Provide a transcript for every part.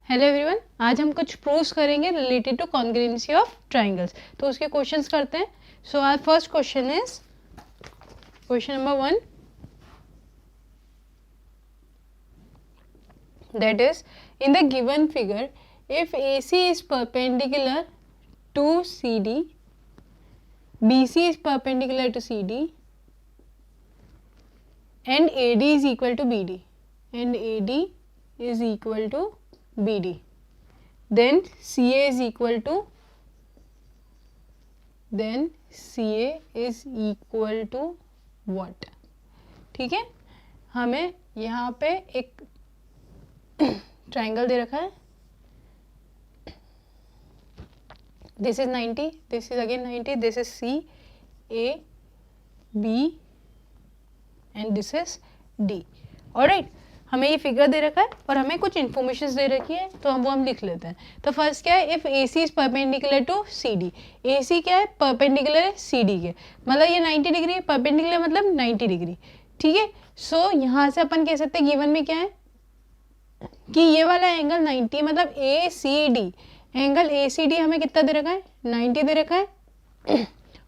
Hello everyone, आज हम कुछ प्रूव्स करेंगे related to congruency of triangles. तो उसके क्वेश्चंस करते हैं। So our first question is question number 1, that is, in the given figure, if AC is perpendicular to CD, BC is perpendicular to CD, and AD is equal to BD, then CA is equal to what? ठीक है, हमें यहाँ पे एक triangle दे रखा है. This is 90, this is again 90, this is C, A, B and this is D. Alright, हमें ये फिगर दे रखा है और हमें कुछ इन्फॉर्मेशन दे रखी है, तो वो हम लिख लेते हैं. तो फर्स्ट क्या है, if AC is perpendicular to CD. AC क्या है, परपेंडिकुलर है CD के, मतलब ये 90 डिग्री है. परपेंडिकुलर मतलब 90 डिग्री. ठीक है, सो यहाँ से अपन कह सकते हैं गिवन में क्या है कि ये वाला एंगल 90 मतलब ACD, एंगल ACD हमें कितना दे रखा है, 90 दे रखा है.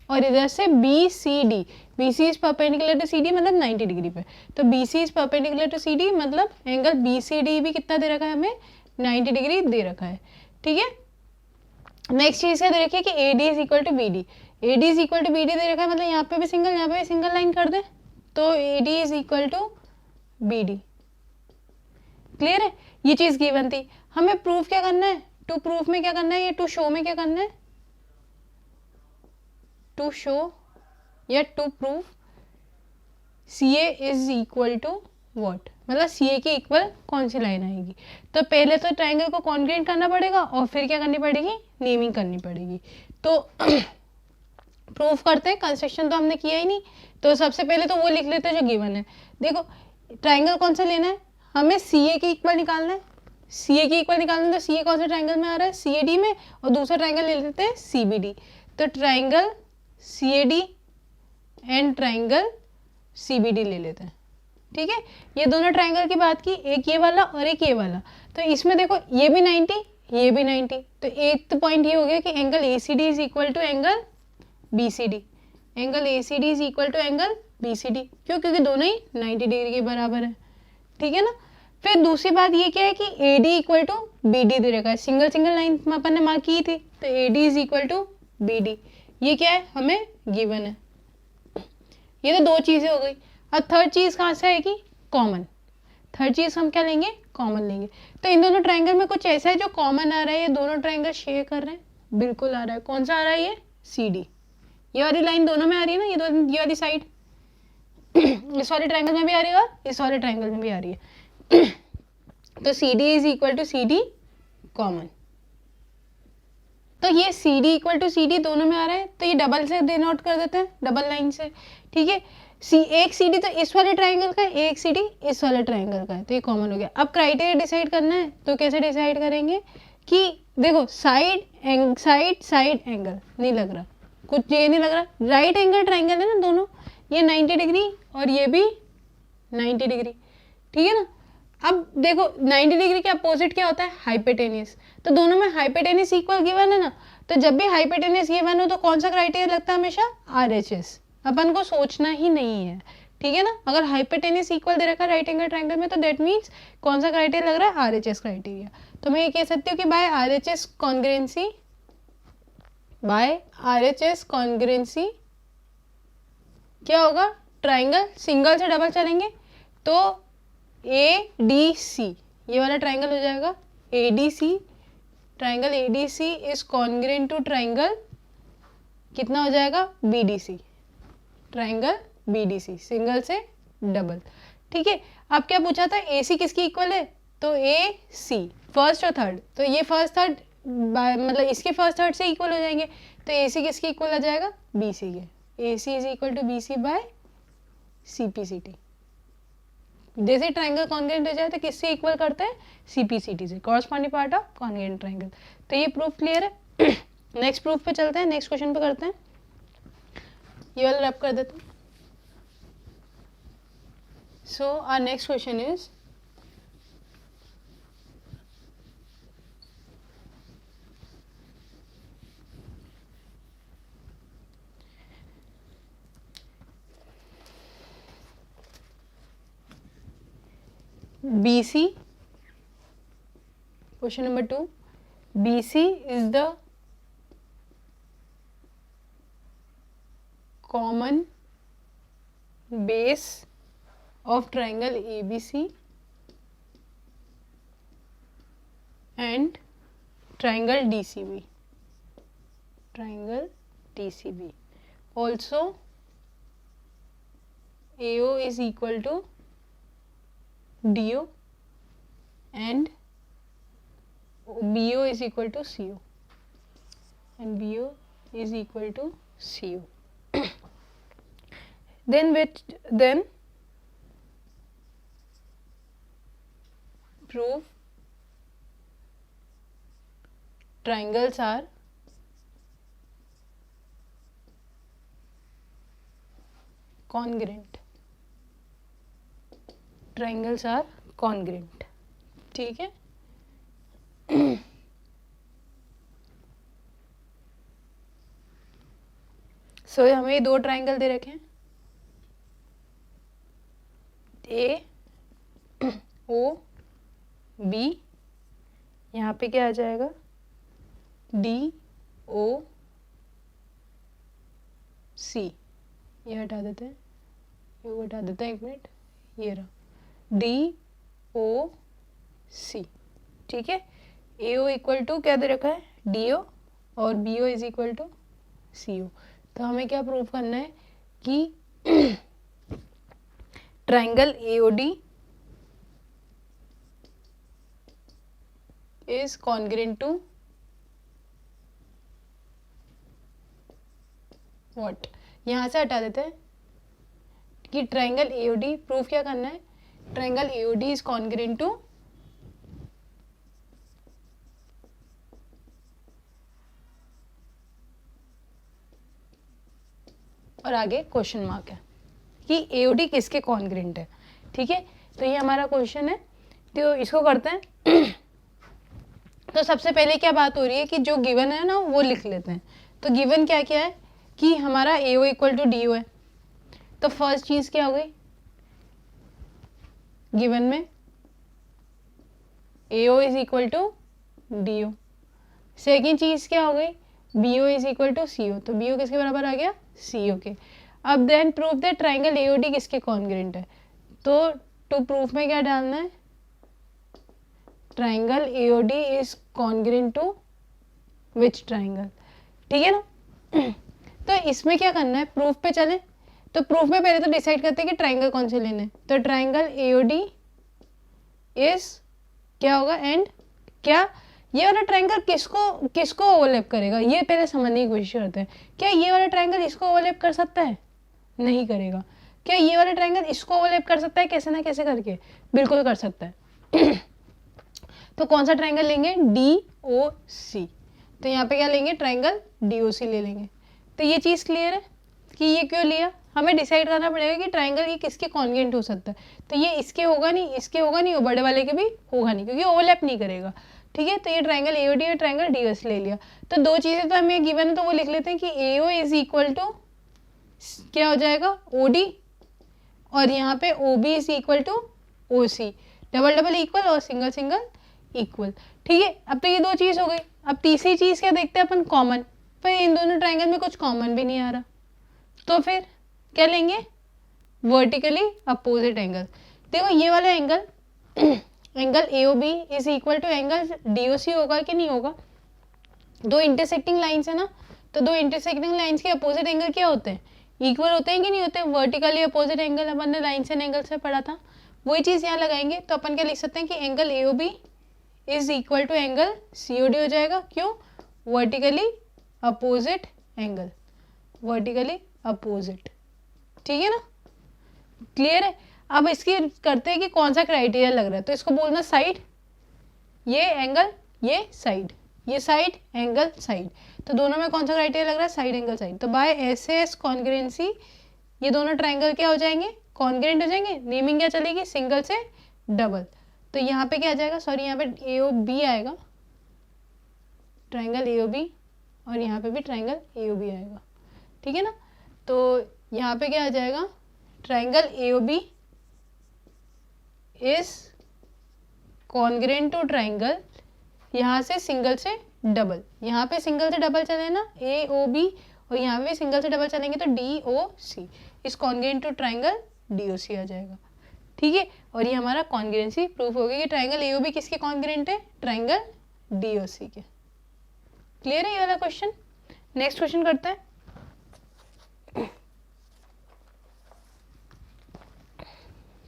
और इधर से BCD, BC is perpendicular to CD मतलब 90 डिग्री पे, तो BC is perpendicular to CD मतलब एंगल BCD भी कितना दे रखा है, हमें 90 डिग्री दे रखा है. ठीक है, नेक्स्ट चीज़ क्या दे रखी है कि AD is equal to BD. AD is equal to BD दे रखा है, मतलब यहाँ पे भी सिंगल, यहाँ पे भी सिंगल लाइन कर दें, तो AD is equal to BD. Clear है, ये चीज़ गिवन थी. हमें प्रूफ क्या करना है, टू प्रूफ में क्या करना है, ये टू शो में क्या करना है, टू शो या to proof CA is equal to what, मतलब CA की इक्वल कौन सी लाइन आएगी. तो पहले तो ट्राइंगल को कॉन्ग्रुएंट करना पड़ेगा और फिर क्या करनी पड़ेगी, नेमिंग करनी पड़ेगी. तो प्रूफ करते हैं, कंस्ट्रक्शन तो हमने किया ही नहीं, तो सबसे पहले तो वो लिख लेते हैं जो गिवन है. देखो ट्राइंगल कौन सा लेना है, हमें CA की इक्वल निकालना है. CA की इक्वल निकालना है, तो CA कौन सा ट्राइंगल में आ रहा है, CAD में, और दूसरा ट्राइंगल ले लेते हैं CBD. तो triangle CAD and triangle CBD ले लेते हैं. ठीक है, ये दोनों ट्राइंगल की बात की, एक ये वाला और एक ये वाला. तो इसमें देखो ये भी 90, ये भी 90, तो एक पॉइंट ये हो गया कि angle ACD is equal to angle BCD. Angle ACD is equal to angle BCD, क्यों, क्योंकि दोनों ही 90 डिग्री के बराबर है. ठीक है ना. फिर दूसरी बात ये क्या है कि AD इक्वल टू BD दे रखा है, सिंगल सिंगल लाइन अपन ने मार्क की थी, तो AD is equal to BD. ये क्या है, हमें गिवन है. ये तो दो चीज़ें हो गई. अब थर्ड चीज़ कहाँ से आएगी, कॉमन. थर्ड चीज़ हम क्या लेंगे, कॉमन लेंगे. तो इन दोनों ट्राइंगल में कुछ ऐसा है जो कॉमन आ रहा है, ये दोनों ट्राइंगल शेयर कर रहे हैं, बिल्कुल आ रहा है. कौन सा आ रहा है, ये CD. ये वाली लाइन दोनों में आ रही है ना, ये वाली साइड इस वाले ट्राइंगल में भी आ रही है और इस वाले ट्राइंगल में भी आ रही है. तो CD is equal to CD common. तो ये CD इक्वल टू CD दोनों में आ रहा है, तो ये डबल से डिनोट कर देते हैं, डबल लाइन से. ठीक है, एक CD तो इस वाले ट्राइंगल का है, एक CD इस वाले ट्राइंगल का है, तो ये कॉमन हो गया. अब क्राइटेरिया डिसाइड करना है, तो कैसे डिसाइड करेंगे कि देखो साइड साइड एंगल नहीं लग रहा, कुछ ये नहीं लग रहा, राइट एंगल ट्राइंगल है ना दोनों, ये 90 डिग्री और ये भी 90 डिग्री. ठीक है ना. अब देखो 90 डिग्री के अपोजिट क्या होता है, हाइपोटेनियस. तो दोनों में हाइपोटेनियस इक्वल गिवन है ना, तो जब भी हाइपोटेनियस गिवन हो तो कौन सा क्राइटेरिया लगता है, हमेशा RHS. अपन को सोचना ही नहीं है. ठीक है ना, अगर हाइपोटेनियस इक्वल दे रखा है राइट एंगल ट्राइंगल में, तो दैट मीन्स कौन सा क्राइटेरिया लग रहा है, RHS क्राइटेरिया. तो मैं ये कह सकती हूँ कि बाय RHS कॉन्ग्रुएंसी क्या होगा, ट्राइंगल सिंगल से डबल चलेंगे तो ADC, ये वाला ट्राइंगल हो जाएगा ADC. Triangle ADC is congruent to triangle कितना हो जाएगा, BDC. ट्राइंगल BDC सिंगल से डबल. ठीक है, अब क्या पूछा था, AC किसकी इक्वल है, तो AC फर्स्ट और थर्ड, तो ये फर्स्ट थर्ड मतलब इसके फर्स्ट थर्ड से इक्वल हो जाएंगे, तो AC किसकी इक्वल आ जाएगा, BC के. AC is equal to BC by CPCT. जैसे ट्राइंगल कॉन्ग्रुएंट हो जाए तो किससे इक्वल करते हैं, CPCT से, corresponding part of congruent triangle. तो ये प्रूफ क्लियर है. नेक्स्ट प्रूफ पे चलते हैं, नेक्स्ट क्वेश्चन पे करते हैं. ये वाला रैप कर देते हैं. So our next question is BC, question number 2, BC is the common base of triangle ABC and triangle DCB. Triangle DCB. Also, AO is equal to DO and BO is equal to CO. And BO is equal to CO. Then prove triangles are congruent. Triangles are congruent. ठीक है. सो हमें ये दो triangle दे रखे हैं, ए O B, यहाँ पे क्या आ जाएगा, डी ओ सी. ये हटा देते हैं, ये हटा देते हैं, एक मिनट, ये रहा डी ओ सी. ठीक है. ए ओ इक्वल टू क्या दे रखा है, डी ओ, और B O is equal to C O. तो हमें क्या प्रूव करना है कि triangle AOD is congruent to what. यहाँ से हटा देते हैं कि ट्राइंगल AOD प्रूफ क्या करना है, triangle AOD is congruent to और आगे क्वेश्चन मार्क है कि AOD किसके कॉन्ग्रेंट है. ठीक है. तो ये हमारा क्वेश्चन है, तो इसको करते हैं. तो सबसे पहले क्या बात हो रही है कि जो गिवन है ना वो लिख लेते हैं. तो गिवन क्या क्या है कि हमारा AO इक्वल टू DO है. तो फर्स्ट चीज़ क्या हो गई, गिवन में AO is equal to DO. Second चीज़ क्या हो गई, BO is equal to CO. तो BO किसके बराबर आ गया, CO के. अब then proof that triangle AOD किसके कॉन्ग्रेंट है. तो टू प्रूफ में क्या डालना है, triangle AOD is congruent to which triangle. ठीक है ना. तो इसमें क्या करना है, प्रूफ पे चले. तो प्रूफ में पहले तो डिसाइड करते हैं कि ट्राइंगल कौन से लेने हैं. तो ट्राइंगल AOD इज क्या होगा, एंड क्या ये वाला ट्राइंगल किसको ओवरलैप करेगा, ये पहले समझने की कोशिश करते हैं. क्या ये वाला ट्राइंगल इसको ओवरलैप कर सकता है, नहीं करेगा. क्या ये वाला ट्राइंगल इसको ओवरलैप कर सकता है, कैसे ना कैसे करके, बिल्कुल कर सकता है. तो कौन सा ट्राइंगल लेंगे, DOC. तो यहाँ पे क्या लेंगे, ट्राइंगल DOC ले लेंगे. तो ये चीज़ क्लियर है कि ये क्यों लिया. हमें डिसाइड करना पड़ेगा कि ट्राइंगल ये किसके कॉन्ग्रेंट हो सकता है. तो ये इसके होगा नहीं, इसके होगा नहीं, और बड़े वाले के भी होगा नहीं, क्योंकि ओवरलैप नहीं करेगा. ठीक है. तो ये ट्राइंगल AOD और ट्राइंगल DOC ले लिया. तो दो चीज़ें तो हमें गिवन है, तो वो लिख लेते हैं कि AO इज इक्वल टू क्या हो जाएगा, OD, और यहाँ पे OB is equal to OC. Double double equal और सिंगल सिंगल इक्वल. ठीक है. अब तो ये दो चीज़ हो गई. अब तीसरी चीज़ क्या देखते हैं अपन, कॉमन. पर इन दोनों ट्राइंगल में कुछ कॉमन भी नहीं आ रहा, तो फिर क्या लेंगे, वर्टिकली अपोजिट एंगल. देखो ये वाला angle angle AOB is equal to angle DOC होगा कि नहीं होगा. दो इंटरसेक्टिंग लाइंस है ना, तो दो इंटरसेक्टिंग लाइंस के अपोजिट एंगल क्या होते हैं, इक्वल होते हैं कि नहीं होते. वर्टिकली अपोजिट एंगल अपन ने लाइन्स एंड एंगल से पढ़ा था, वही चीज़ यहाँ लगाएंगे. तो अपन क्या लिख सकते हैं कि angle AOB is equal to angle COD हो जाएगा. क्यों, vertically opposite angle, vertically opposite. ठीक है ना, क्लियर है. अब इसकी करते हैं कि कौन सा क्राइटेरिया लग रहा है. तो इसको बोलना साइड, ये एंगल, ये साइड, ये साइड एंगल साइड. तो दोनों में कौन सा क्राइटेरिया लग रहा है, साइड एंगल साइड. तो बाय SS कॉन्ग्रेंसी ये दोनों ट्राइंगल क्या हो जाएंगे, कॉन्ग्रेंट हो जाएंगे. नेमिंग क्या चलेगी, सिंगल से डबल. तो यहाँ पे क्या आ जाएगा, सॉरी यहाँ पे AOB आएगा, ट्राइंगल AOB, और यहाँ पे भी ट्राइंगल AOB आएगा. ठीक है ना. तो यहाँ पे क्या आ जाएगा, triangle AOB is congruent to triangle, यहाँ से सिंगल से डबल, यहाँ पे सिंगल से डबल चले ना ए ओ बी, और यहाँ पे सिंगल से डबल चलेंगे तो D O C, is congruent to triangle D O C आ जाएगा। ठीक है, और ये हमारा कॉन्ग्रेंसी प्रूफ हो गया कि ट्राइंगल ए ओ बी किसके कॉन्ग्रेंट है, ट्राइंगल डी ओ सी के। क्लियर है ये वाला क्वेश्चन। नेक्स्ट क्वेश्चन करते हैं।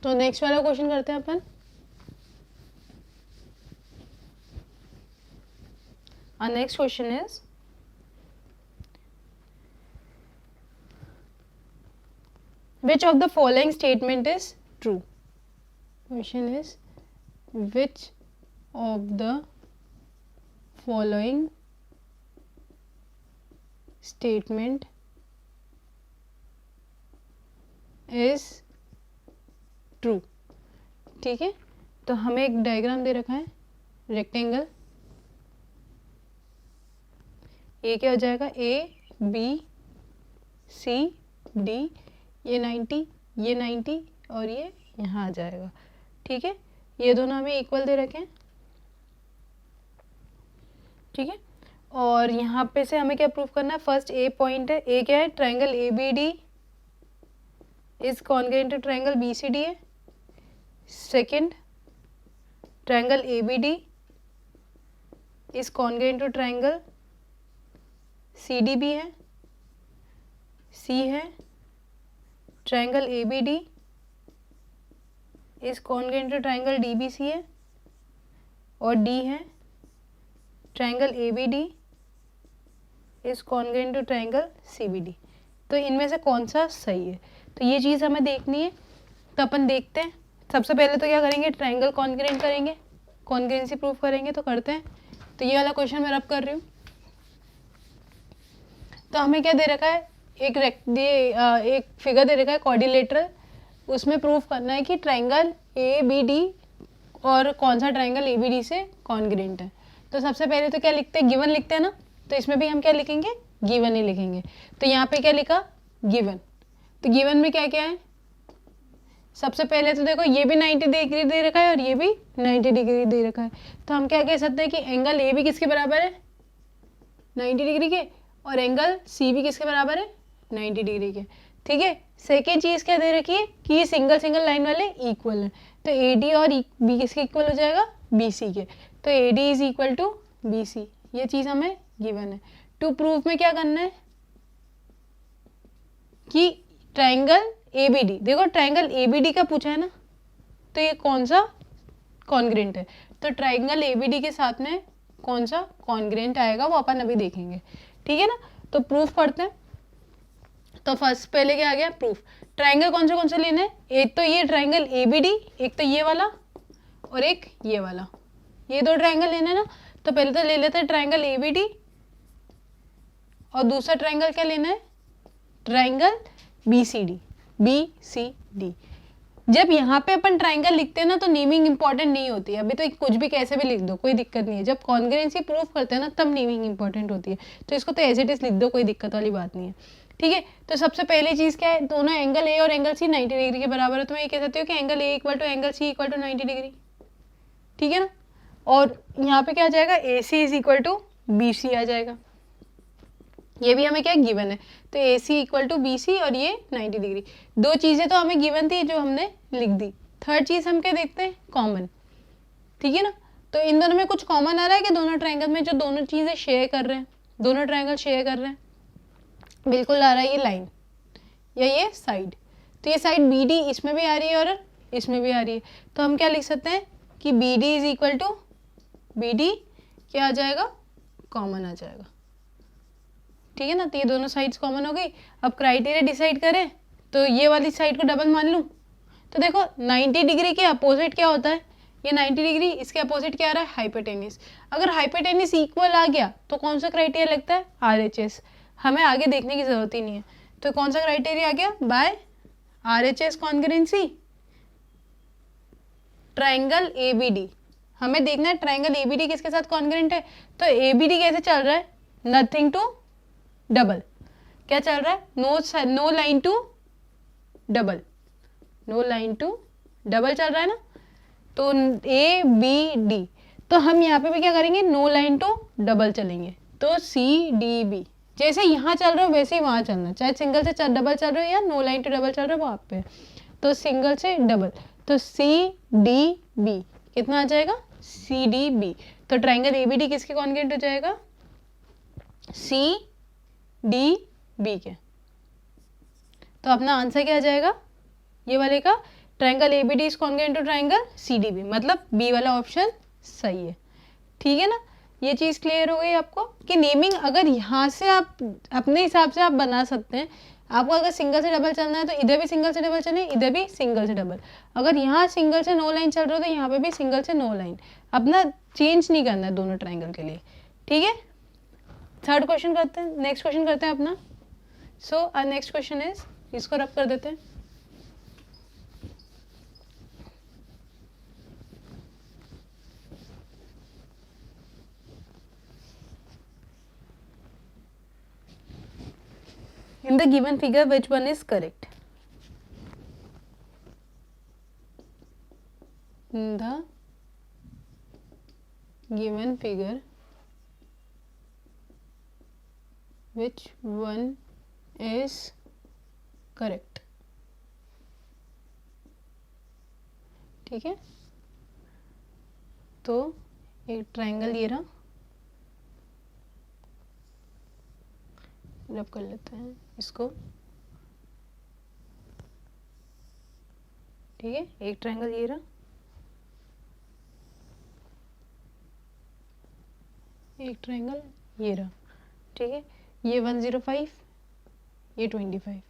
तो नेक्स्ट वाला क्वेश्चन करते हैं अपन। Our next question is, which of the following statement is true? Question is, which of the following statement is true? ठीक है, तो हमें एक डायग्राम दे रखा है रेक्टेंगल, ये क्या हो जाएगा, ए बी सी डी, ये 90 ये 90 और ये यहाँ आ जाएगा। ठीक है, ये दोनों हमें इक्वल दे रखे हैं। ठीक है, और यहाँ पे से हमें क्या प्रूव करना है, फर्स्ट ए पॉइंट है, ए क्या है, triangle A B D is congruent to triangle B C D है। Second, triangle A B D is congruent to triangle C D B है। सी है, triangle A B D is congruent to triangle D B C है। और D है, triangle A B D is congruent to triangle C B D. तो इनमें से कौन सा सही है, तो ये चीज़ हमें देखनी है। तो अपन देखते हैं, सबसे पहले तो क्या करेंगे, ट्राइंगल कॉन्ग्रेंट करेंगे, कॉन्ग्रेंसी प्रूफ करेंगे। तो करते हैं, तो ये वाला क्वेश्चन मैं रब कर रही हूँ। तो हमें क्या दे रखा है, एक फिगर दे रखा है क्वाड्रिलेटरल, उसमें प्रूफ करना है कि ट्राइंगल ए बी डी और कौन सा ट्राइंगल ए बी डी से कॉन्ग्रेंट है। तो सबसे पहले तो क्या लिखते हैं, गिवन लिखते हैं ना, तो इसमें भी हम क्या लिखेंगे, गिवन ही लिखेंगे। तो यहाँ पे क्या लिखा, गिवन। तो गिवन में क्या क्या है, सबसे पहले तो देखो ये भी 90 डिग्री दे रखा है और ये भी 90 डिग्री दे रखा है। तो हम क्या कह सकते हैं कि एंगल ए भी किसके बराबर है, 90 डिग्री के, और एंगल सी भी किसके बराबर है, 90 डिग्री के। ठीक है, सेकेंड चीज़ क्या दे रखी है कि ये सिंगल सिंगल लाइन वाले इक्वल हैं। तो ए डी और बी किसके इक्वल हो जाएगा, बी सी के। तो A D is equal to B C, ये चीज़ हमें गिवन है। टू प्रूफ में क्या करना है कि ट्राइंगल ए बी डी, देखो ट्राइंगल ए बी डी का पूछा है ना, तो ये कौन सा कॉन्ग्रेंट है। तो ट्राइंगल ए बी डी के साथ में कौन सा कॉन्ग्रेंट आएगा वो अपन अभी देखेंगे। ठीक है ना, तो प्रूफ पढ़ते हैं। तो फर्स्ट पहले क्या आ गया, प्रूफ। ट्राइंगल कौन से लेने हैं, एक तो ये ट्राइंगल ए बी डी, एक तो ये वाला और एक ये वाला, ये दो ट्राइंगल लेना है ना। तो पहले तो ले लेते हैं ट्राइंगल ए बी डी, और दूसरा ट्राइंगल क्या लेना है, triangle B C D, B C D. जब यहाँ पे अपन ट्राइंगल लिखते हैं ना तो नेमिंग इंपॉर्टेंट नहीं होती है, अभी तो कुछ भी कैसे भी लिख दो कोई दिक्कत नहीं है। जब कॉन्ग्रेंसी प्रूफ करते हैं ना तब नेमिंग इंपॉर्टेंट होती है, तो इसको तो एज इट इज लिख दो, कोई दिक्कत वाली बात नहीं है। ठीक है, तो सबसे पहली चीज़ क्या है, दोनों एंगल ए और एंगल सी 90 डिग्री के बराबर है। तो मैं ये कह सकती हूँ कि angle A equal to angle C equal to 90 degree. ठीक है ना, और यहाँ पे क्या आ जाएगा, A C is equal to B C आ जाएगा। ये भी हमें क्या गिवन है, तो A C equal to B C और ये 90 डिग्री। दो चीज़ें तो हमें गिवन थी जो हमने लिख दी। थर्ड चीज़ हम क्या देखते हैं, कॉमन। ठीक है ना, तो इन दोनों में कुछ कॉमन आ रहा है कि दोनों ट्राइंगल में जो दोनों चीज़ें शेयर कर रहे हैं, दोनों ट्राइंगल शेयर कर रहे हैं, बिल्कुल आ रहा है ये लाइन या ये साइड। तो ये साइड बी डी इसमें भी आ रही है और इसमें भी आ रही है। तो हम क्या लिख सकते हैं कि B D is equal to B D क्या आ जाएगा, कॉमन आ जाएगा। ठीक है ना, तो ये दोनों साइड्स कॉमन हो गई। अब क्राइटेरिया डिसाइड करें, तो ये वाली साइड को डबल मान लूँ। तो देखो 90 डिग्री के अपोजिट क्या होता है, ये 90 डिग्री, इसके अपोजिट क्या आ रहा है, हाइपोटेनिस। अगर हाइपोटेनिस इक्वल आ गया तो कौन सा क्राइटेरिया लगता है, RHS। हमें आगे देखने की जरूरत ही नहीं है। तो कौन सा क्राइटेरिया आ गया, by RHS congruency triangle ABD। हमें देखना है ट्राइंगल ABD किसके साथ कॉन्ग्रेंट है। तो ABD कैसे चल रहा है, नथिंग टू डबल, क्या चल रहा है, no line to double, no line to double चल रहा है ना। तो ए बी डी, तो हम यहाँ पे भी क्या करेंगे, नो लाइन टू डबल चलेंगे, तो सी डी बी, जैसे यहाँ चल रहे हो वैसे ही वहाँ चलना, चाहे सिंगल से डबल चल रहे हो या नो लाइन टू डबल चल रहे हो वहाँ पे, तो सिंगल से डबल, तो सी डी बी कितना आ जाएगा, सी डी बी, तो ट्राइंगल ए बी डी किसके कॉन्ग्रुएंट हो जाएगा, सी डी बी के। तो अपना आंसर क्या आ जाएगा, ये वाले का triangle A B D is congruent to triangle C D B, मतलब बी वाला ऑप्शन सही है। ठीक है ना, ये चीज़ क्लियर हो गई आपको कि नेमिंग अगर यहाँ से आप अपने हिसाब से आप बना सकते हैं। आपको अगर सिंगल से डबल चलना है तो इधर भी सिंगल से डबल चले, इधर भी सिंगल से डबल, अगर यहाँ सिंगल से नो लाइन चल रहा हो तो यहाँ पे भी सिंगल से नो लाइन, अपना चेंज नहीं करना है दोनों ट्राइंगल के लिए। ठीक है, थर्ड क्वेश्चन करते हैं, नेक्स्ट क्वेश्चन करते हैं अपना। सो नेक्स्ट क्वेश्चन इज, इसको रब कर देते हैं। In the given figure, which one is correct? In the given figure, which one is correct? ठीक है, तो एक ट्राइंगल ये रहा, रब कर लेते हैं इसको। ठीक है, एक ट्राइंगल ये रहा, एक ट्राइंगल ये रहा। ठीक है, ये 105, ये 25,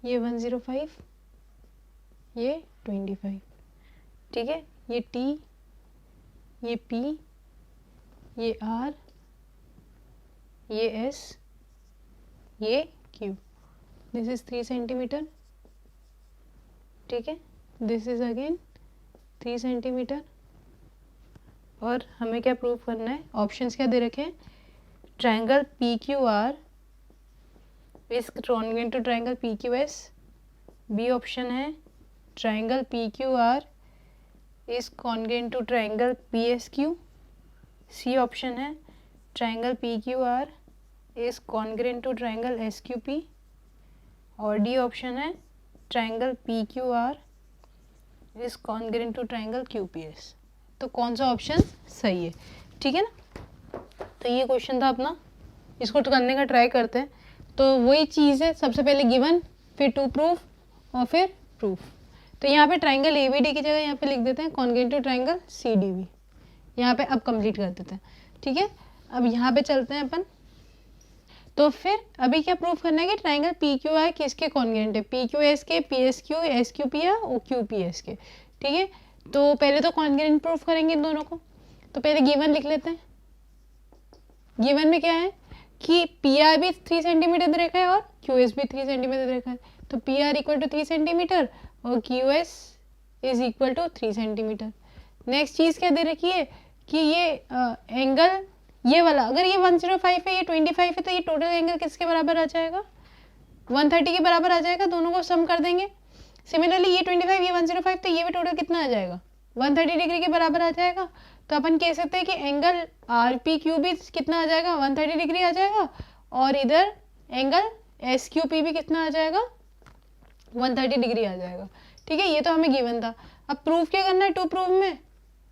ये 105, ये 25। ठीक है, ये टी, ये पी, ये आर, ये एस, ये क्यू, दिस इज 3 सेंटीमीटर। ठीक है, दिस इज अगेन 3 सेंटीमीटर। और हमें क्या प्रूव करना है, ऑप्शंस क्या दे रखे हैं, triangle P Q R is congruent to triangle P Q S, B option है triangle P Q R is congruent to triangle P S Q, C option है triangle P Q R is congruent to triangle S Q P, और D option है triangle P Q R is congruent to triangle Q P S. तो कौन सा option सही है? ठीक है ना, तो ये क्वेश्चन था अपना, इसको तो करने का ट्राई करते हैं। तो वही चीज़ है, सबसे पहले गिवन, फिर टू प्रूफ और फिर प्रूफ। तो यहाँ पे ट्राइंगल ए बी डी की जगह यहाँ पे लिख देते हैं congruent to triangle C D B, यहाँ पे अब कंप्लीट कर देते हैं। ठीक है, अब यहाँ पे चलते हैं अपन। तो फिर अभी क्या प्रूफ करना है कि ट्राइंगल पी क्यू आर किसके कॉन्ग्रुएंट है, पी क्यू एस के, P S Q, S Q P या ओ क्यू पी एस के। ठीक है, तो पहले तो कॉन्ग्रुएंट प्रूफ करेंगे इन दोनों को। तो पहले गिवन लिख लेते हैं। गिवन में क्या है कि पी आर भी 3 सेंटीमीटर दे रखा है और क्यू एस भी 3 सेंटीमीटर दे रखा है। तो P R equal to 3 centimetre और Q S is equal to 3 centimetre. Next चीज़ क्या दे रखी है कि ये एंगल ये वाला, अगर ये 105 है, ये 25 है, तो ये टोटल एंगल किसके बराबर आ जाएगा, 130 के बराबर आ जाएगा। दोनों को सम कर देंगे। सिमिलरली ये 25, ये 105, तो ये भी टोटल कितना आ जाएगा, 130 डिग्री के बराबर आ जाएगा। तो अपन कह सकते हैं कि एंगल आर पी क्यू भी कितना आ जाएगा, 130 डिग्री आ जाएगा, और इधर एंगल एस क्यू पी भी कितना आ जाएगा, 130 डिग्री आ जाएगा। ठीक है, ये तो हमें गिवन था। अब प्रूफ क्या करना है, टू प्रूफ में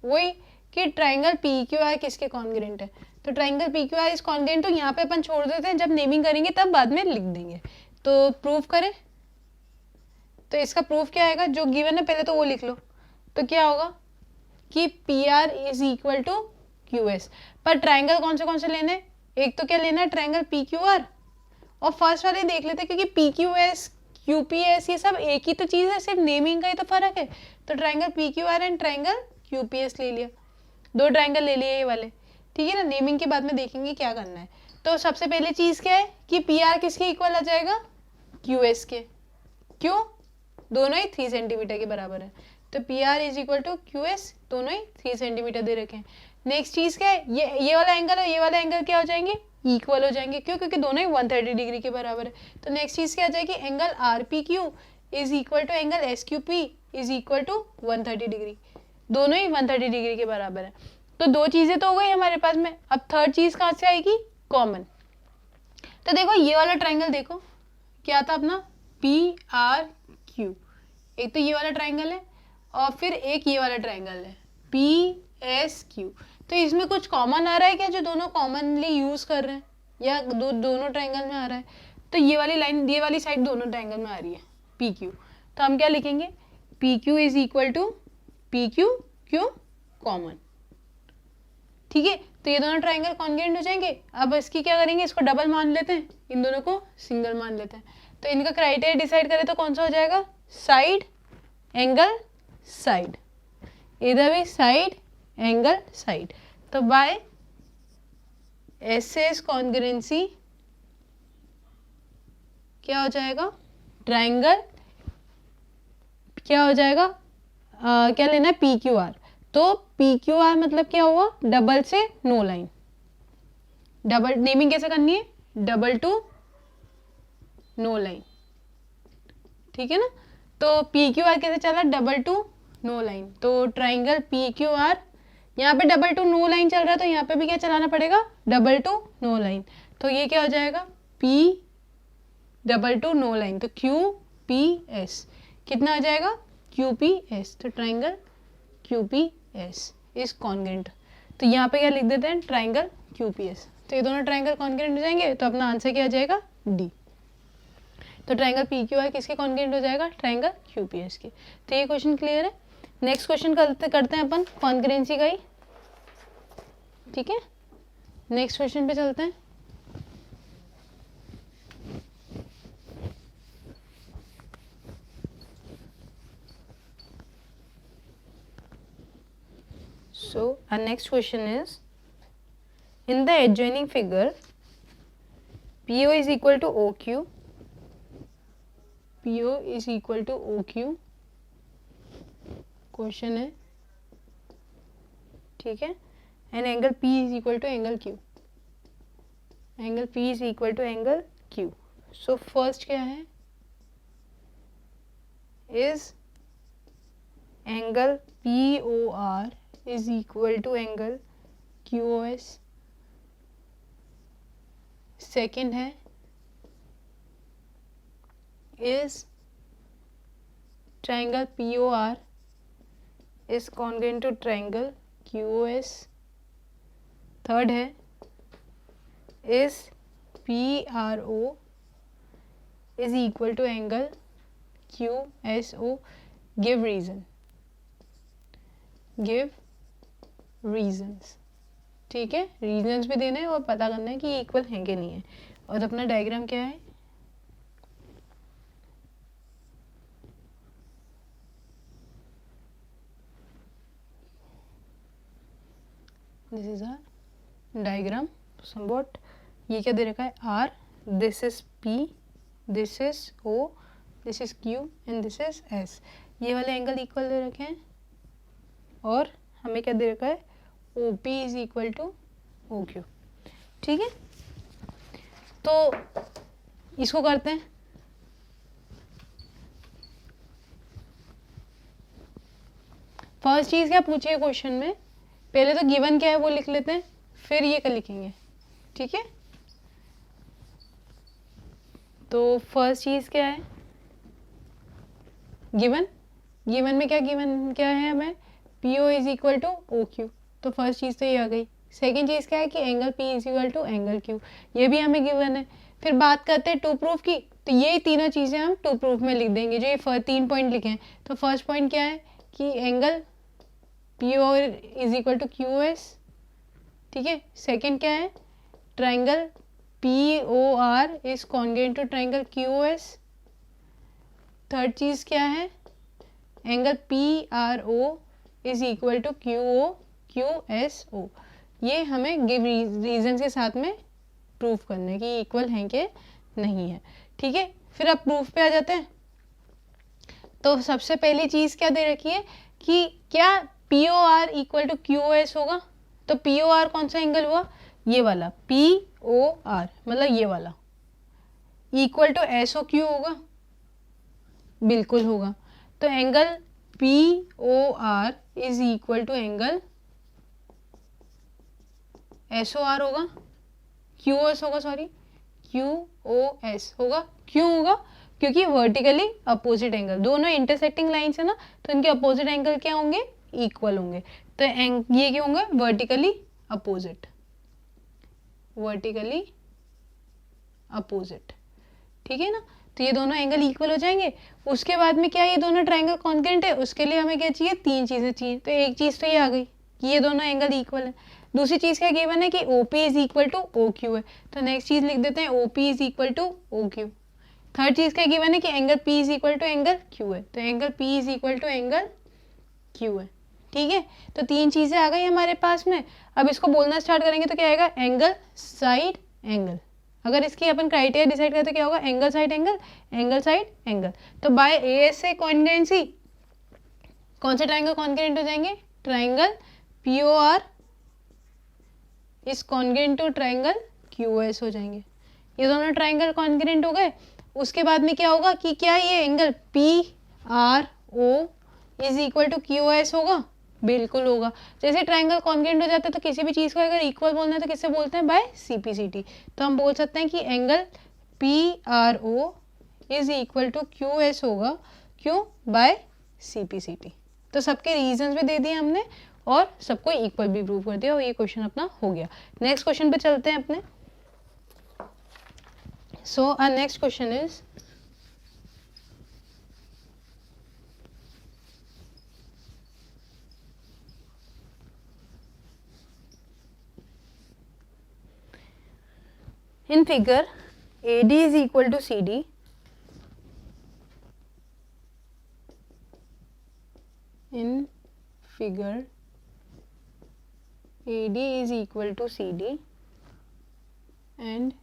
वही कि ट्राइंगल पी क्यू आर किसके कॉन्ग्रुएंट है। तो ट्राइंगल पी क्यू आर इस कॉन्ग्रुएंट, तो यहाँ पे अपन छोड़ देते हैं, जब नेमिंग करेंगे तब बाद में लिख देंगे। तो प्रूफ करें, तो इसका प्रूफ क्या आएगा, जो गिवन है पहले तो वो लिख लो। तो क्या होगा कि P R is equal to Q S. पर ट्राइंगल कौन से लेने, एक तो क्या लेना है ट्राइंगल पी क्यू आर, और फर्स्ट वाले देख लेते हैं क्योंकि P Q S Q P S ये सब एक ही तो चीज़ है, सिर्फ नेमिंग का ही तो फर्क है। तो triangle P Q are and triangle Q P S ले लिया, दो ट्राइंगल ले लिए ये वाले। ठीक है ना, नेमिंग के बाद में देखेंगे क्या करना है। तो सबसे पहले चीज़ क्या है कि पी आर किसके इक्वल आ जाएगा, क्यू एस के। क्यों, दोनों ही 3 सेंटीमीटर के बराबर है। तो P R is equal to Q S, दोनों ही 3 सेंटीमीटर दे रखे हैं। नेक्स्ट चीज़ क्या है, ये वाला एंगल और ये वाला एंगल क्या हो जाएंगे, इक्वल हो जाएंगे। क्यों, क्योंकि दोनों ही 130 डिग्री के बराबर है। तो नेक्स्ट चीज़ क्या आ जाएगी, angle R P Q is equal to angle S Q P is equal to 130 degree, दोनों ही 130 डिग्री के बराबर है। तो दो चीज़ें तो हो गई हमारे पास में, अब थर्ड चीज़ कहाँ से आएगी, कॉमन। तो देखो ये वाला ट्राइंगल देखो क्या था अपना, पी आर क्यू, एक तो ये वाला ट्राइंगल है और फिर एक ये वाला ट्राइंगल है पी एस क्यू। तो इसमें कुछ कॉमन आ रहा है क्या, जो दोनों कॉमनली यूज़ कर रहे हैं, या दोनों ट्राइंगल में आ रहा है। तो ये वाली लाइन, ये वाली साइड दोनों ट्राइंगल में आ रही है पी क्यू, तो हम क्या लिखेंगे, P Q is equal to P Q Q common, ठीक है। तो ये दोनों ट्राइंगल कॉन्ग्रुएंट हो जाएंगे। अब इसकी क्या करेंगे, इसको डबल मान लेते हैं, इन दोनों को सिंगल मान लेते हैं। तो इनका क्राइटेरिया डिसाइड करें तो कौन सा हो जाएगा, साइड एंगल साइड, इधर भी साइड एंगल साइड। तो बाय एस कॉन्ग्रुएंसी क्या हो जाएगा, ट्राइंगल क्या हो जाएगा, क्या लेना है, पी क्यू आर। तो पी क्यू आर मतलब क्या हुआ, डबल से नो लाइन, डबल नेमिंग कैसे करनी है, डबल टू नो लाइन, ठीक है ना। तो पी क्यू आर कैसे चला, डबल टू नो लाइन। तो ट्राइंगल पी क्यू आर, यहाँ पे डबल टू नो लाइन चल रहा है तो यहाँ पे भी क्या चलाना पड़ेगा, डबल टू नो लाइन। तो ये क्या हो जाएगा, P double to no line, तो क्यू पी एस कितना आ जाएगा, क्यू पी एस। तो triangle Q P S is congruent. तो यहाँ पे क्या लिख देते हैं, ट्राइंगल क्यू पी एस। तो ये दोनों ट्राइंगल कॉन्ग्रुएंट हो जाएंगे, तो अपना आंसर क्या आ जाएगा, डी। तो ट्राइंगल पी क्यू आर किसके कॉन्ग्रुएंट हो जाएगा, ट्राइंगल क्यू पी एस के। तो ये क्वेश्चन क्लियर है। नेक्स्ट क्वेश्चन करते हैं अपन कॉन्ग्रुएंसी का ही, ठीक है। नेक्स्ट क्वेश्चन पे चलते हैं। So our next question is, in the adjoining figure PO is equal to OQ, PO is equal to OQ, question है, ठीक है, and angle P is equal to angle Q, angle P is equal to angle Q। So first क्या है, is angle POR is equal to angle QOS। Second है, is triangle POR is congruent to triangle QOS। Third है, is PRO is equal to angle QSO। give reason, give reasons, ठीक है, regions भी देना है और पता करना है कि ये इक्वल है कि नहीं है। और अपना डायग्राम क्या है, this is a diagram somewhat. ये क्या दे रखा है, R, this is P, this is O, this is Q and this is S. ये वाले एंगल इक्वल दे रखे हैं और हमें क्या दे रखा है, O P is equal to O Q, ठीक है। तो इसको करते हैं, फर्स्ट चीज क्या पूछी है क्वेश्चन में, पहले तो गिवन क्या है वो लिख लेते हैं, फिर ये कर लिखेंगे, ठीक है। तो फर्स्ट चीज क्या है, गिवन, गिवन में क्या, गिवन क्या है हमें, P O is equal to O Q. तो फर्स्ट चीज तो ये आ गई। सेकेंड चीज क्या है कि angle P is equal to angle Q, ये भी हमें गिवन है। फिर बात करते हैं टू प्रूफ की, तो ये तीनों चीजें हम टू प्रूफ में लिख देंगे, जो ये 3 पॉइंट लिखे हैं। तो फर्स्ट पॉइंट क्या है कि angle P O is equal to Q S, ठीक है। सेकेंड क्या है, triangle P O R is congruent to triangle Q S. Third चीज क्या है, angle P R O is equal to Q O Q S O. ये हमें give reason के साथ में प्रूफ करना है कि इक्वल हैं कि नहीं है, ठीक है। फिर अब प्रूफ पे आ जाते हैं। तो सबसे पहली चीज़ क्या दे रखी है कि क्या P O R equal to Q S होगा। तो पी ओ आर कौन सा एंगल हुआ, ये वाला पी ओ आर, मतलब ये वाला, equal to S O Q होगा, बिल्कुल होगा। तो angle POR is equal to angle SOR होगा, QOS होगा, सॉरी QOS होगा। क्यों होगा? क्योंकि वर्टिकली अपोजिट एंगल, दोनों इंटरसेक्टिंग लाइन्स है ना, तो इनके अपोजिट एंगल क्या होंगे? इक्वल होंगे। तो ये क्या होंगे? वर्टिकली अपोजिट, वर्टिकली अपोजिट, ठीक है ना। तो ये दोनों एंगल इक्वल हो जाएंगे। उसके बाद में क्या ये दोनों ट्रायंगल कॉन्ग्रुएंट है, उसके लिए हमें क्या चाहिए? 3 चीज़ें चाहिए। तो एक चीज़ तो ये आ गई कि ये दोनों एंगल इक्वल है। दूसरी चीज़ क्या गिवन है कि OP is equal to OQ है, तो नेक्स्ट चीज़ लिख देते हैं OP is equal to OQ। Third चीज़ क्या गिवन है कि angle P is equal to angle Q है, तो angle P is equal to angle Q है, ठीक है। तो 3 चीज़ें आ गई हमारे पास में। अब इसको बोलना स्टार्ट करेंगे तो क्या आएगा? Angle side angle. अगर इसकी अपन क्राइटेरिया डिसाइड करें तो क्या होगा? Angle side angle, angle side angle. तो बाय AS से कॉन्ग्रुएंसी कौन से ट्राइंगल कॉन्ग्रुएंट हो जाएंगे? Triangle POR is congruent to triangle QOS हो जाएंगे। ये दोनों ट्राइंगल कॉन्ग्रुएंट हो गए। उसके बाद में क्या होगा कि क्या ये angle PRO is equal to QOS होगा? बिल्कुल होगा। जैसे ट्राइंगल कॉन्ग्रुएंट हो जाता है तो किसी भी चीज़ को अगर इक्वल बोलना है तो किससे बोलते हैं? By CPCT। तो हम बोल सकते हैं कि angle PRO is equal to QS होगा। क्यों? By CPCT। तो सबके रीजंस भी दे दिए हमने और सबको इक्वल भी प्रूव कर दिया और ये क्वेश्चन अपना हो गया। नेक्स्ट क्वेश्चन पे चलते हैं अपने। So our next question is in figure AD is equal to CD, in figure AD is equal to CD and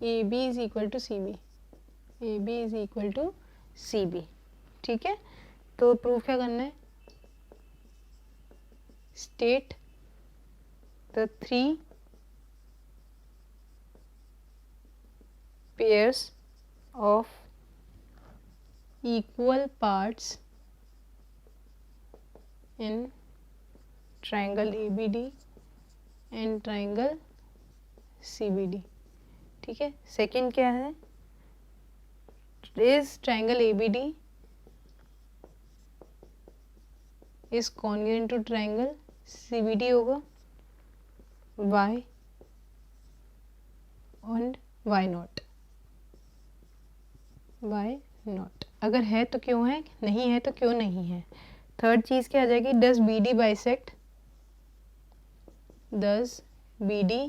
AB is equal to CB, AB is equal to CB, ठीक है। तो proof क्या करना है? State the 3 pairs of equal parts in triangle ABD and triangle CBD, ठीक है। Second क्या है? इस triangle ABD is congruent to triangle CBD होगा, why and why not, why not। अगर है तो क्यों है, नहीं है तो क्यों नहीं है। थर्ड चीज़ क्या आ जाएगी? Does BD bisect, does BD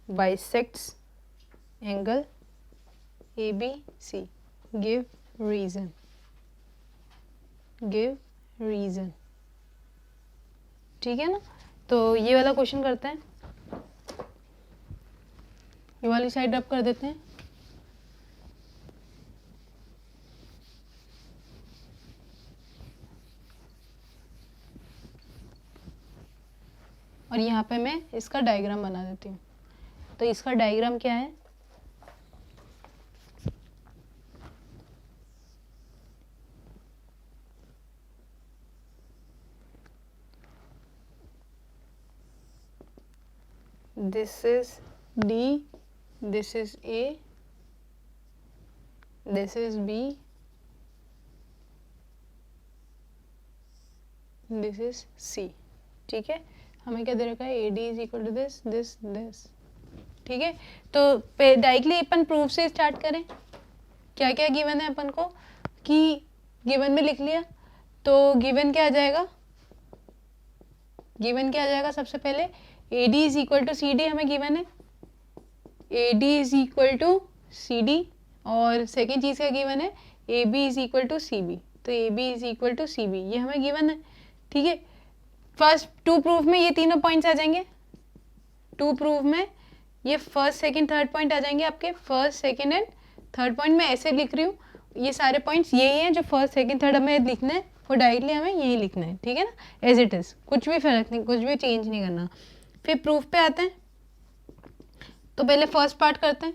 bisects angle ABC, give reason, give reason, ठीक है ना। तो ये वाला क्वेश्चन करते हैं, ये वाली साइड रब कर देते हैं। और यहाँ पे मैं इसका डायग्राम बना देती हूँ। तो इसका डायग्राम क्या है? This is D, this is A, this is B, this is C, ठीक है। हमें क्या दे रखा है? AD is equal to this this this, ठीक है। तो डायरेक्टली अपन प्रूफ से स्टार्ट करें। क्या क्या गिवन है अपन को कि गिवन में लिख लिया, तो गिवन क्या आ जाएगा? गिवन क्या आ जाएगा? सबसे पहले AD is equal to CD हमें गिवन है, AD is equal to CD। और सेकेंड चीज़ क्या गिवन है? AB is equal to CB, तो AB is equal to CB ये हमें गिवन है, ठीक है। फर्स्ट 2 प्रूफ में ये तीनों पॉइंट्स आ जाएंगे। 2 प्रूफ में ये फर्स्ट सेकंड थर्ड पॉइंट आ जाएंगे आपके। First second and third point मैं ऐसे लिख रही हूँ, ये सारे पॉइंट्स यही हैं जो फर्स्ट सेकंड थर्ड हमें लिखना है, वो डायरेक्टली हमें यही लिखना है, ठीक है ना, एज इट इज़, कुछ भी फर्क नहीं, कुछ भी चेंज नहीं करना। फिर प्रूफ पे आते हैं। तो पहले फर्स्ट पार्ट करते हैं।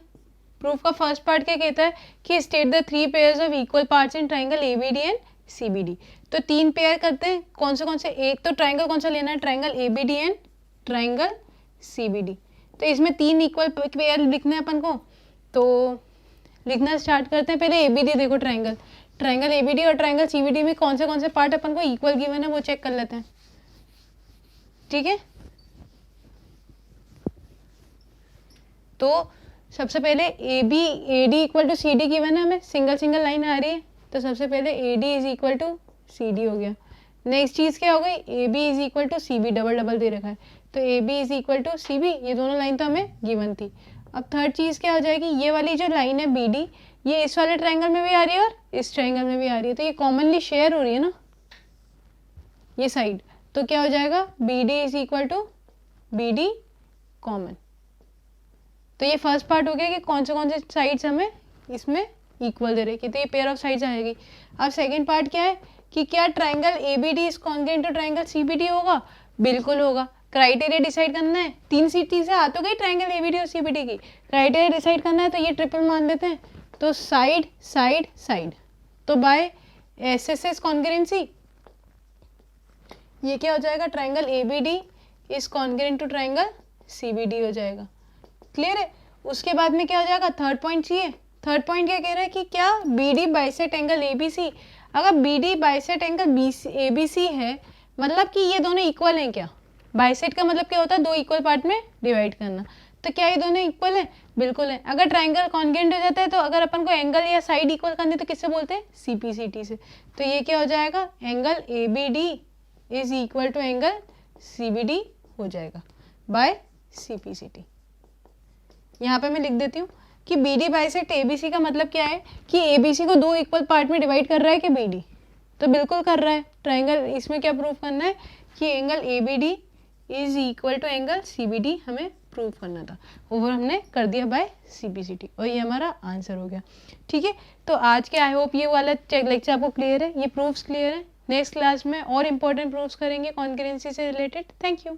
प्रूफ का फर्स्ट पार्ट क्या कहता है कि state the 3 pairs of equal parts in triangle ABD and CBD. तो 3 पेयर करते हैं, कौन से एक तो ट्राइंगल कौन सा लेना है, triangle ABD and triangle CBD. तो इसमें 3 इक्वल पेयर लिखना है अपन को, तो लिखना स्टार्ट करते हैं। पहले एबीडी देखो, ट्राइंगल एबीडी और ट्राइंगल सीबीडी में कौन से पार्ट अपन को इक्वल गिवन है वो चेक कर लेते हैं, ठीक है। तो सबसे पहले AD equal to C D given है हमें, सिंगल लाइन आ रही है, तो सबसे पहले AD is equal to C D हो गया। नेक्स्ट चीज़ क्या हो गई, A B is equal to C B, double दे रखा है, तो A B is equal to C B, ये दोनों लाइन तो हमें गिवन थी। अब थर्ड चीज़ क्या हो जाएगी, ये वाली जो लाइन है बी डी, ये इस वाले ट्राइंगल में भी आ रही है और इस ट्राइंगल में भी आ रही है, तो ये कॉमनली शेयर हो रही है ना ये साइड, तो क्या हो जाएगा, B D is equal to B D common. तो ये फर्स्ट पार्ट हो गया कि कौन से साइड्स हमें इसमें इक्वल दे रहे हैं, तो ये पेयर ऑफ साइड्स आएगी। अब सेकंड पार्ट क्या है कि क्या triangle ABD is congruent to triangle CBD होगा, बिल्कुल होगा। क्राइटेरिया डिसाइड करना है, 3 चीजें आ तो गई ट्राइंगल एबीडी और सीबीडी की, क्राइटेरिया डिसाइड करना है, तो ये ट्रिपल मान लेते हैं, तो साइड साइड साइड, तो बाय एसएसएस कॉन्ग्रुएंसी ये क्या हो जाएगा, triangle ABD is congruent to triangle CBD हो जाएगा। क्लियर है। उसके बाद में क्या हो जाएगा, थर्ड पॉइंट चाहिए। थर्ड पॉइंट क्या कह रहा है कि क्या B D bisect angle A B C, अगर B D bisect angle A B C है मतलब कि ये दोनों इक्वल हैं क्या, बाइसेक्ट का मतलब क्या होता है, 2 इक्वल पार्ट में डिवाइड करना, तो क्या ये दोनों इक्वल हैं, बिल्कुल है। अगर ट्राइंगल कॉन्ग्रुएंट हो जाता है तो अगर अपन को एंगल या साइड इक्वल करनी तो किससे बोलते हैं, सीपीसीटी से, तो ये क्या हो जाएगा, angle A B D is equal to angle C B D हो जाएगा बाय सीपीसीटी। यहाँ पे मैं लिख देती हूँ कि B D bisect A B C का मतलब क्या है कि ए बी सी को 2 इक्वल पार्ट में डिवाइड कर रहा है कि बी डी, तो बिल्कुल कर रहा है। ट्राइंगल इसमें क्या प्रूव करना है कि angle A B D is equal to angle C B D हमें प्रूव करना था, ओवर हमने कर दिया by C P C T, और ये हमारा आंसर हो गया, ठीक है। तो आज के आई होप ये वाला लेक्चर आपको क्लियर है, ये प्रूफ्स क्लियर है। नेक्स्ट क्लास में और इंपॉर्टेंट प्रूफ्स करेंगे कॉन्करेंसी से रिलेटेड। Thank you.